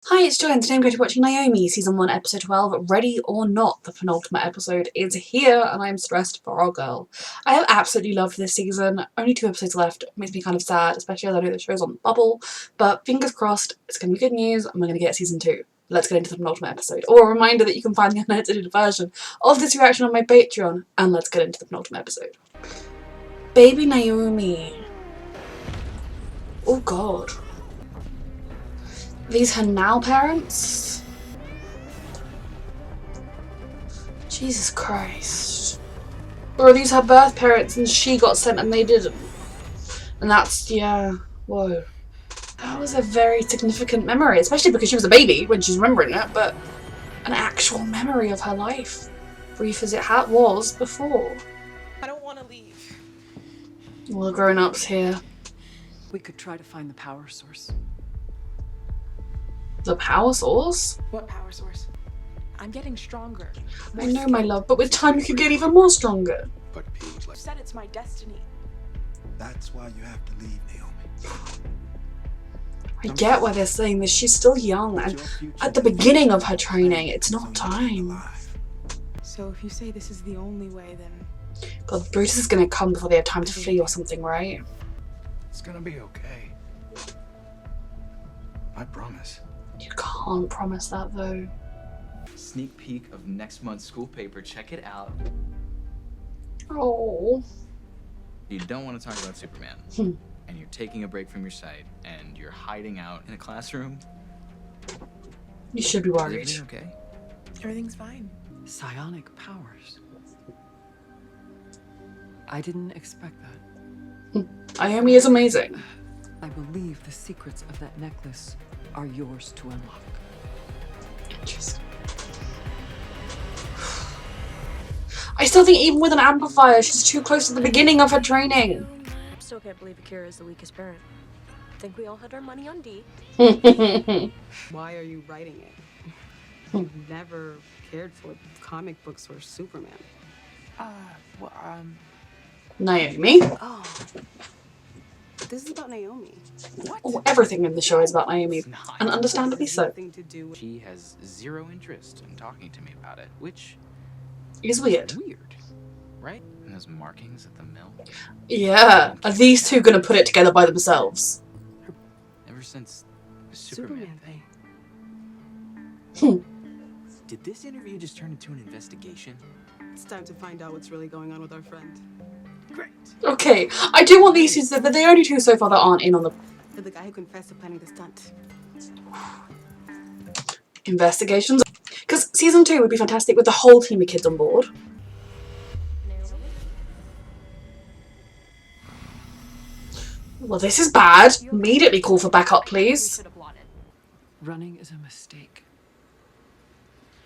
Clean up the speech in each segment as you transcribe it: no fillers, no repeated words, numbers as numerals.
Hi, it's Joy and today I'm going to be watching Naomi, Season 1, Episode 12, Ready or Not. The penultimate episode is here and I'm stressed for our girl. I have absolutely loved this season. Only 2 episodes left. Makes me kind of sad, especially as I know the show's on the bubble. But fingers crossed, it's going to be good news and we're going to get Season 2. Let's get into the penultimate episode. Or a reminder that you can find the unedited version of this reaction on my Patreon. And let's get into the penultimate episode. Baby Naomi. Oh god. These her now parents? Jesus Christ. Or are these her birth parents and she got sent and they didn't? And that's, yeah, whoa. That was a very significant memory, especially because she was a baby when she's remembering it, but an actual memory of her life. Brief as it was before. I don't want to leave. All the grown-ups here. We could try to find the power source. The power source? What power source? I'm getting stronger. I know, my love, but with time you could get even more stronger. But feels like You said it's my destiny. that's why you have to leave, Naomi. I get why they're saying this. She's still young and at the beginning of her training, it's not time. So if you say this is the only way, then... God, Brutus is gonna come before they have time to flee or something, right? It's gonna be okay. I promise. You can't promise that though. Sneak peek of next month's school paper. Check it out. Oh. You don't want to talk about Superman. And you're taking a break from your site. And you're hiding out in a classroom. You should be Is worried. everything okay? Everything's fine. Psionic powers. I didn't expect that. Naomi is amazing. I believe the secrets of that necklace are yours to unlock. Interesting. I still think even with an amplifier, she's too close to the beginning of her training. I still can't believe Akira is the weakest parent. I think we all had our money on D. Why are you writing it? I've never cared for comic books or Superman. Naomi. Oh. This is about Naomi. Oh, everything in the show is about Naomi. It's not. And understandably so. Nothing to do with... She has zero interest in talking to me about it, which It's weird. is weird, right? And those markings at the mill. Yeah. Are these two gonna put it together by themselves? Ever since the Superman thing. Did this interview just turn into an investigation? It's time to find out what's really going on with our friend. Great. Okay. I do want these two to say that the only two so far that aren't in on the You're the guy who confessed to planning the stunt. investigations. Because season 2 would be fantastic with the whole team of kids on board. Well, this is bad. Immediately call for backup, please. Running is a mistake.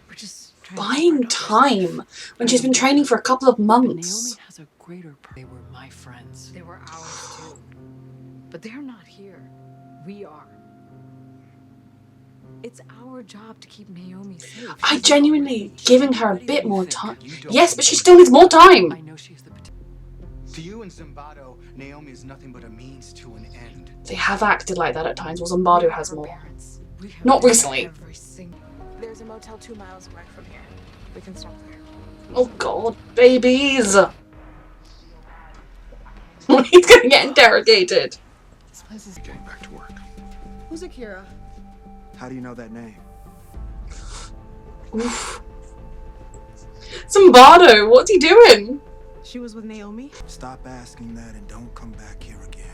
We're just Buying time when she's been training for a couple of Naomi months. has a greater They were my friends. They were ours too. But they're not here. We are. It's our job to keep Naomi safe. I genuinely giving her a bit more time. Yes, but she still needs more time. I know she's the To you and Zimbardo, Naomi is nothing but a means to an end. They have acted like that at times, while Zimbardo has more. Parents. We have Not recently. every single... There's a motel 2 miles away from here. We can stop there. Oh god, babies! He's gonna get interrogated. This place is... Getting back to work. Who's Akira? How do you know that name? Oof. Zimbardo, what's he doing? She was with Naomi? Stop asking that and don't come back here again.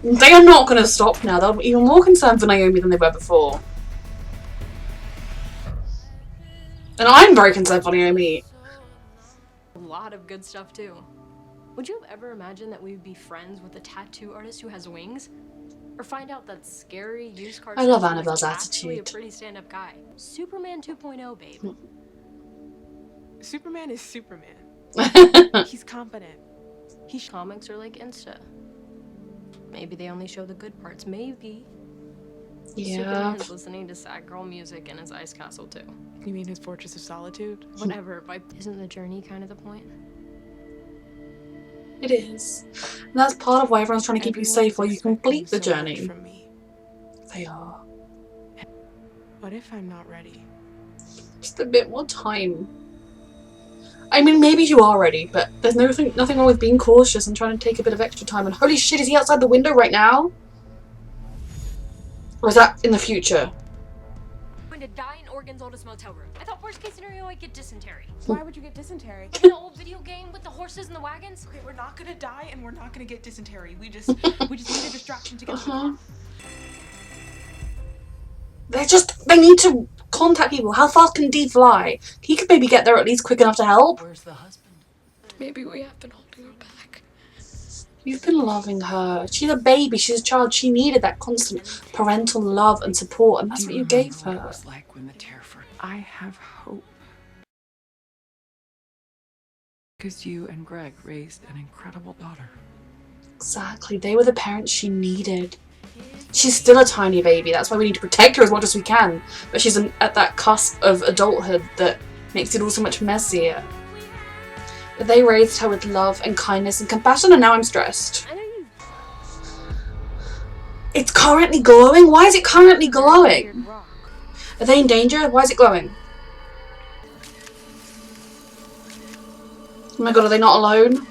They are not gonna stop now. They're even more concerned for Naomi than they were before. And I'm very concerned for Naomi. A lot of good stuff too. Would you have ever imagined that we would be friends with a tattoo artist who has wings? Or find out that scary used car I love salesman Annabelle's is actually a attitude. pretty stand-up guy. Superman 2.0, babe. Superman is Superman. He's competent. Comics are like Insta. Maybe they only show the good parts. Maybe. Yeah. Superman's listening to sad girl music in his ice castle too. You mean his Fortress of Solitude? Whatever, but isn't the journey kind of the point? It is. And that's part of why everyone's trying to keep you safe while you complete the journey. From me. They are. What if I'm not ready? Just a bit more time. I mean, maybe you are ready, but there's nothing wrong with being cautious and trying to take a bit of extra time. And holy shit, is he outside the window right now? Or is that in the future? I'm going to die in Oregon's oldest motel room. I thought worst case scenario I'd get dysentery. Why would you get dysentery? Like in the old video game with the horses and the wagons? Okay, we're not gonna die and we're not gonna get dysentery. We just need a distraction to get to the car. They need to contact people. How fast can Dee fly? He could maybe get there at least quick enough to help. Where's the husband? Maybe we have been holding her back. You've been loving her. She's a baby. She's a child. She needed that constant parental love and support, and that's what you gave What it her. was like when the Terraford. I have hope. Because you and Greg raised an incredible daughter. Exactly. They were the parents she needed. She's still a tiny baby. That's why we need to protect her as much as we can. But she's at that cusp of adulthood that makes it all so much messier. But they raised her with love and kindness and compassion, and now I'm stressed. I know you. It's currently glowing? Why is it currently glowing? Are they in danger? Why is it glowing? Oh my god, are they not alone?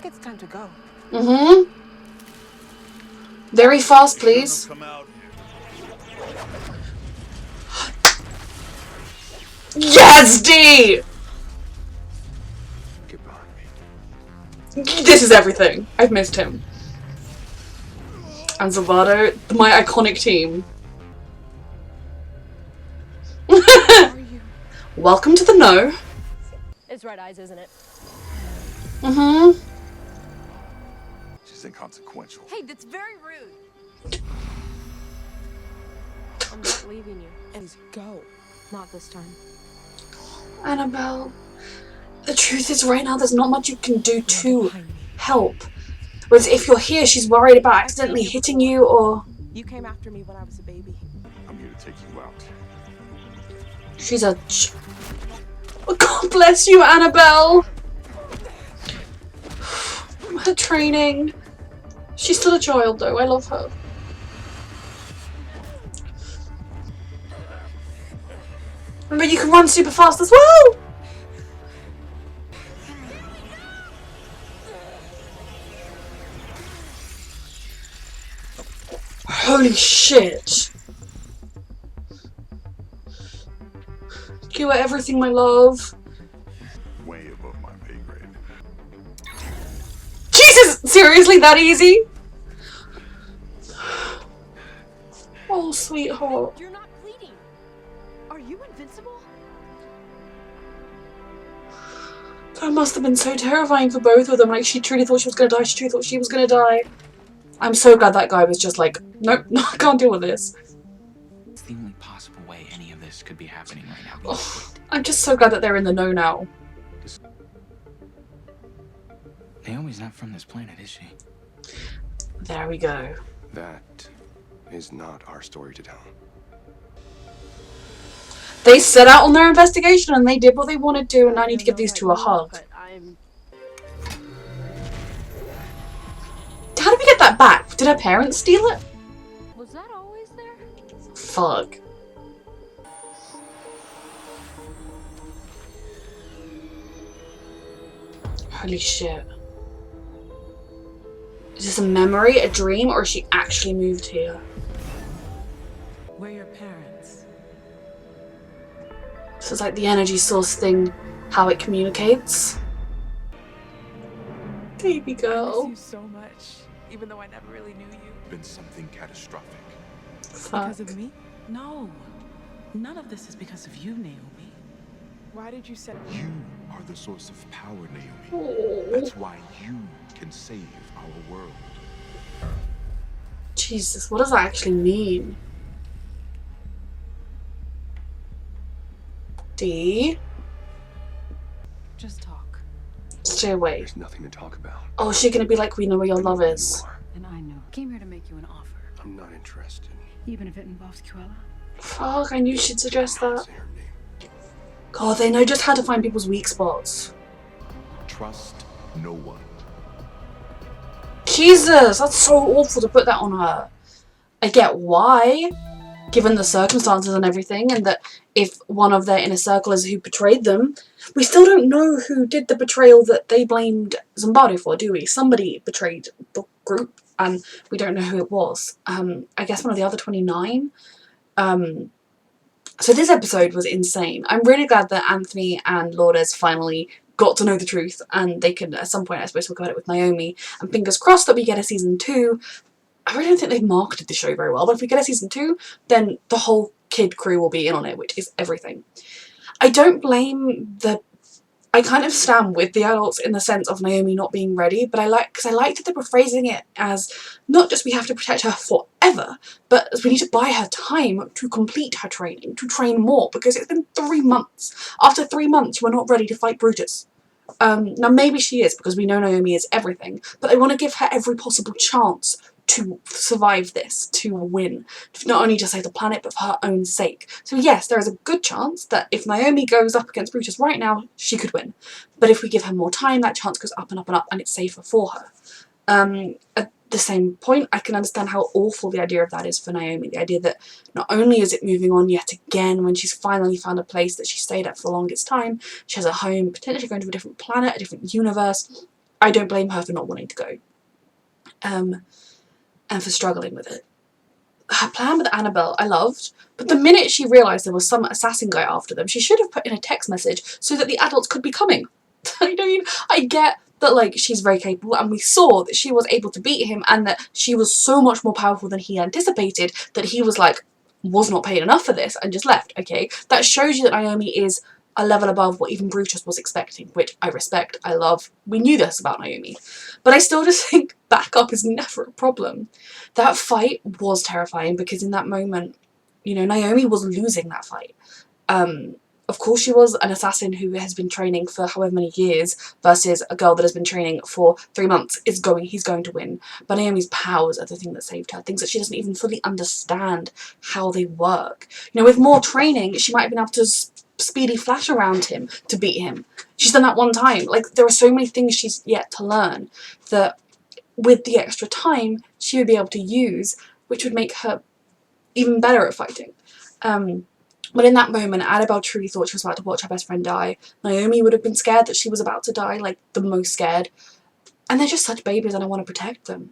It's time to go. Mm-hmm. Very fast, please. Yes, D! Get behind me. This is everything. I've missed him. And Zavato, my iconic team. Welcome to the know. It's red eyes, isn't it? Mm-hmm. She's inconsequential. Hey, that's very rude. I'm not leaving you. And go. Not this time. Annabelle, the truth is right now there's not much you can do to help. Whereas if you're here, she's worried about accidentally hitting you or... You came after me when I was a baby. I'm here to take you out. She's a... God bless you, Annabelle! Her training. She's still a child though, I love her. Remember, you can run super fast as well! Holy shit! You are everything, my love. Way above my pay grade. Jesus! Seriously, that easy? Oh, sweetheart. You're not bleeding. Are you invincible? That must have been so terrifying for both of them. Like, she truly thought she was gonna die. She truly thought she was gonna die. I'm so glad that guy was just like, nope, no, I can't deal with this. It's the only possible way any of this could be happening right now. Oh, I'm just so glad that they're in the know now. Naomi's not from this planet, is she? There we go. That is not our story to tell. They set out on their investigation and they did what they wanted to, and I need to give these two a hug. How did we get that back? Did her parents steal it? Was that always there? Fuck. Holy shit. Is this a memory, a dream, or she actually moved here? We're your parents. So it's like the energy source thing, how it communicates. Baby I girl. miss you so much, even though I never really knew you. Been something catastrophic. Fuck. Because of me? No. None of this is because of you, Naomi. Why did you say... You are the source of power, Naomi. Oh. That's why you can save our world. Jesus, what does that actually mean? D? Just talk. Stay away. There's nothing to talk about. Oh, is she gonna be like, we know where your I know love who you is? are. And I know. Came here to make you an offer. I'm not interested. Even if it involves Cruella. Fuck, I knew she'd suggest that. Say her name. God, they know just how to find people's weak spots. Trust no one. Jesus, that's so awful to put that on her. I get why, given the circumstances and everything, and that if one of their inner circle is who betrayed them, we still don't know who did the betrayal that they blamed Zimbardo for, do we? Somebody betrayed the group, and we don't know who it was. I guess one of the other 29. So this episode was insane. I'm really glad that Anthony and Lourdes finally got to know the truth, and they can at some point, I suppose, talk about it with Naomi, and fingers crossed that we get a season 2. I really don't think they've marketed the show very well, but if we get a season 2, then the whole kid crew will be in on it, which is everything. I don't blame I kind of stand with the adults in the sense of Naomi not being ready, but I liked that they were phrasing it as not just we have to protect her forever, but we need to buy her time to complete her training, to train more, because it's been 3 months. After 3 months, you are not ready to fight Brutus. Now maybe she is, because we know Naomi is everything, but I want to give her every possible chance to survive this, to win, not only to save the planet, but for her own sake. So yes, there is a good chance that if Naomi goes up against Brutus right now, she could win. But if we give her more time, that chance goes up and up and up, and it's safer for her. At the same point, I can understand how awful the idea of that is for Naomi. The idea that not only is it moving on yet again when she's finally found a place that she stayed at for the longest time, she has a home, potentially going to a different planet, a different universe. I don't blame her for not wanting to go. And for struggling with it. Her plan with Annabelle I loved, but the minute she realised there was some assassin guy after them, she should have put in a text message so that the adults could be coming. I mean, I get that, like, she's very capable, and we saw that she was able to beat him, and that she was so much more powerful than he anticipated, that he was like, was not paid enough for this, and just left, okay? That shows you that Naomi is a level above what even Brutus was expecting, which I respect, I love. We knew this about Naomi. But I still just think backup is never a problem. That fight was terrifying, because in that moment, you know, Naomi was losing that fight. Of course she was an assassin who has been training for however many years versus a girl that has been training for 3 months. He's going to win. But Naomi's powers are the thing that saved her. Things that she doesn't even fully understand how they work. You know, with more training, she might have been able to speedy flash around him to beat him. She's done that one time. Like, there are so many things she's yet to learn that with the extra time she would be able to use, which would make her even better at fighting. But in that moment, Annabelle truly thought she was about to watch her best friend die. Naomi would have been scared that she was about to die, like the most scared. And they're just such babies, and I want to protect them.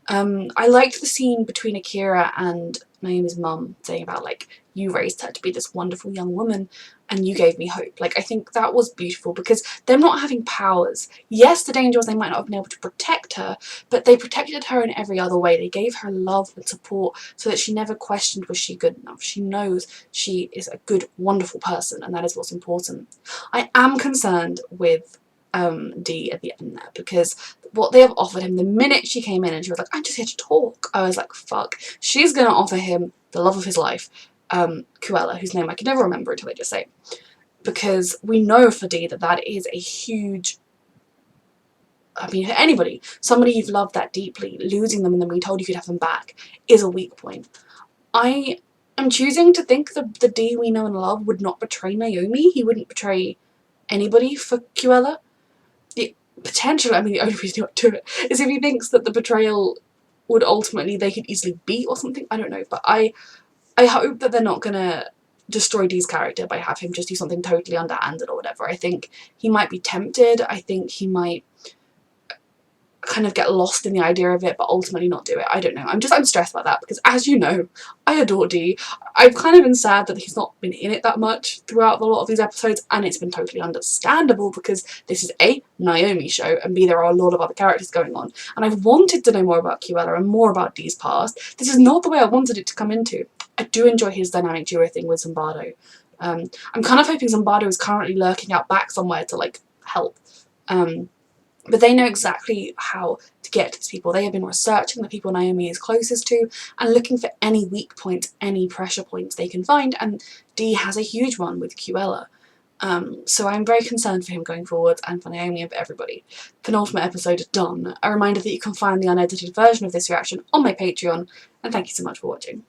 I liked the scene between Akira and Naomi's mum saying about, like, you raised her to be this wonderful young woman and you gave me hope. Like, I think that was beautiful, because them not having powers, yes, the danger was they might not have been able to protect her, but they protected her in every other way. They gave her love and support so that she never questioned, was she good enough? She knows she is a good, wonderful person, and that is what's important. I am concerned with Dee at the end there, because what they have offered him, the minute she came in and she was like, I'm just here to talk, I was like, fuck, she's gonna offer him the love of his life, Cruella, whose name I can never remember until I just say, because we know for Dee that that is a huge, I mean, for anybody, somebody you've loved that deeply, losing them and then being told you could have them back is a weak point. I am choosing to think that the Dee we know and love would not betray Naomi. He wouldn't betray anybody for Cruella. The potential, I mean, the only reason he would do it is if he thinks that the betrayal would ultimately, they could easily beat or something. I don't know, but I hope that they're not gonna destroy Dee's character by having him just do something totally underhanded or whatever. I think he might be tempted. I think he might kind of get lost in the idea of it, but ultimately not do it. I don't know. I'm stressed about that, because as you know, I adore Dee. I've kind of been sad that he's not been in it that much throughout a lot of these episodes, and it's been totally understandable, because this is A, Naomi show, and B, there are a lot of other characters going on, and I've wanted to know more about Cruella and more about Dee's past. This is not the way I wanted it to come into. I do enjoy his dynamic duo thing with Zimbardo. I'm kind of hoping Zimbardo is currently lurking out back somewhere to, like, help. But they know exactly how to get to these people. They have been researching the people Naomi is closest to and looking for any weak points, any pressure points they can find, and Dee has a huge one with Cruella. So I'm very concerned for him going forward, and for Naomi and for everybody. Penultimate episode done. A reminder that you can find the unedited version of this reaction on my Patreon, and thank you so much for watching.